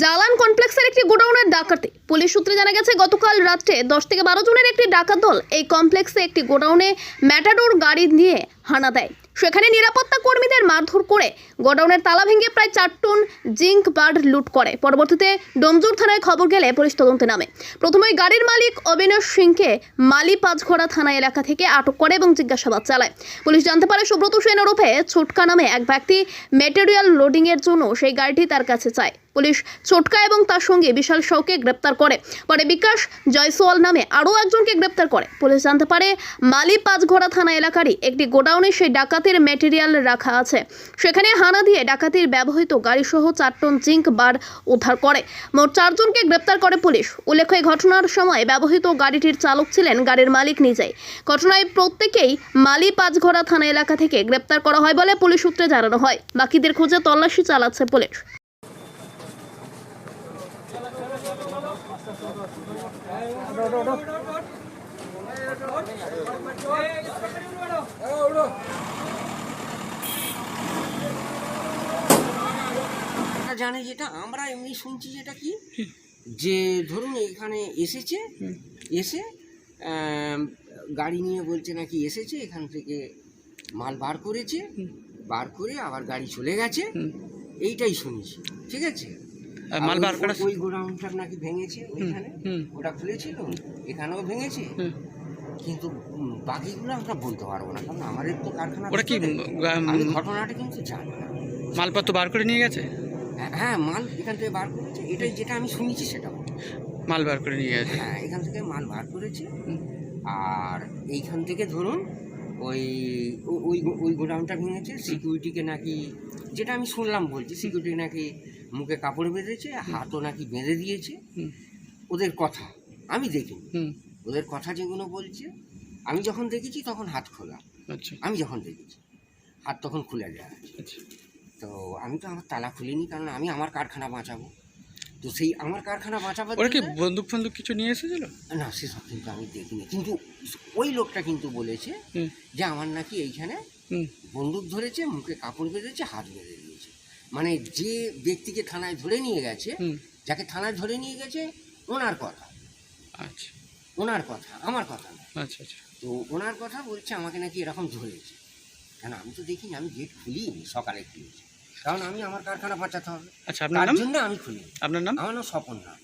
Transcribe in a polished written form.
জালান কমপ্লেক্সের একটি গোডাউনের ডাকাতি। পুলিশ সূত্রে জানা গেছে গতকাল রাত্রে 10 থেকে 12 জনের একটি ডাকাত দল এই কমপ্লেক্সে একটি গোডাউনে ম্যাটাডোর গাড়ি নিয়ে হানা দেয়। সেখানে নিরাপত্তা কর্মীদের মারধর করে গোডাউনের তালা ভেঙে প্রায় 4 টন জিঙ্ক বার লুট করে। পরবর্তীতে ডোমজুর থানায় খবর গেলে পুলিশ তদন্তে নামে। প্রথমে গাড়ির মালিক অবিনাশ সিংকে মালি পাঁচঘোড়া থানা এলাকা থেকে আটক করে এবং জিজ্ঞাসাবাদ চালায়। পুলিশ জানতে পারে সুব্রত সেন ওরফে ছোটকা নামে এক ব্যক্তি ম্যাটেরিয়াল লোডিং এর জন্য সেই গাড়িটি তার কাছে চায়। পুলিশ ছোটকা এবং তার সঙ্গে বিশাল শাওকে গ্রেপ্তার করে। পরে বিকাশ জয়সওয়াল নামে আরও একজনকে গ্রেপ্তার করে। পুলিশ জানতে পারে মালি পাঁচঘোড়া থানা এলাকারই একটি গোডাউনে সেই ডাকাতির ম্যাটেরিয়াল রাখা আছে। সেখানে হানা দিয়ে ডাকাতির ব্যবহৃত গাড়িসহ 4 টন জিঙ্ক বার উদ্ধার করে। মোট 4 জনকে গ্রেপ্তার করে পুলিশ। উল্লেখ্য, এই ঘটনার সময় ব্যবহৃত গাড়িটির চালক ছিলেন গাড়ির মালিক নিজেই। ঘটনায় প্রত্যেকেই মালি পাঁচঘোড়া থানা এলাকা থেকে গ্রেপ্তার করা হয় বলে পুলিশ সূত্রে জানানো হয়। বাকিদের খোঁজে তল্লাশি চালাচ্ছে পুলিশ। জানে যেটা আমরা এমনি শুনছি, যেটা কি যে ধরুন এখানে এসেছে, এসে গাড়ি নিয়ে বলছে নাকি এসেছে, এখান থেকে মাল বার করেছে, বার করে আবার গাড়ি চলে গেছে, এইটাই শুনেছি। ঠিক আছে, মাল বার করা ওই গোডাউনটা নাকি ভেঙেছে, ওইখানে ওটা খুলেছিল, এখানেও ভেঙেছে, কিন্তু বাকিগুলো আমরা বলতে পারবো না, কারণ আমাদের তো কারখানা। ওটা কি ঘটনাটা কিন্তু জানি না। মালপত্র বার করে নিয়ে গেছে? হ্যাঁ, মাল এখান থেকে বার করেছে, এটাই যেটা আমি শুনেছি সেটা। মাল বার করে নিয়ে গেছে? হ্যাঁ, এখান থেকে মাল বার করেছে। আর এইখান থেকে ধরুন ওই ওই ওই গোডাউনটা ভেঙেছে, সিকিউরিটিকে নাকি, যেটা আমি শুনলাম বলছি, সিকিউরিটি নাকি মুখে কাপড় বেঁধেছে, হাতও নাকি বেঁধে দিয়েছে। ওদের কথা আমি দেখিনি, ওদের কথা যেগুলো বলছে আমি যখন দেখেছি তখন হাত খোলা। আচ্ছা, আমি যখন দেখেছি হাত তখন খুলে দেওয়া আছে। তো আমি তো আমার তালা খুলিনি, কারণ আমি আমার কারখানা বাঁচাবো। তো সেই আমার কারখানা বাঁচাবার ওরা কি বন্দুক ফন্দুক কিছু নিয়ে এসেছিল? না, সেসব কিন্তু আমি দেখিনি, কিন্তু ওই লোকটা কিন্তু বলেছে যে আমার নাকি এইখানে বন্দুক ধরেছে, মুখে কাপড় বেঁধেছে, হাত বেঁধে দিয়েছে। মানে যে ব্যক্তিকে থানায় ধরে নিয়ে গেছে, যাকে থানায় ধরে নিয়ে গেছে, ওনার কথা। আচ্ছা, ওনার কথা, আমার কথা না। আচ্ছা আচ্ছা। তো ওনার কথা বলছে আমাকে নাকি এরকম ধরেছে। কেন আমি তো দেখিনি, আমি গেট খুলিনি, সকালে খুলেছি, কারণ আমি আমার কারখানা বাঁচাতে হবে। আচ্ছা, আপনার নাম? জন্য আমি খুলি। আপনার নাম? আমার নাম স্বপন নাথ।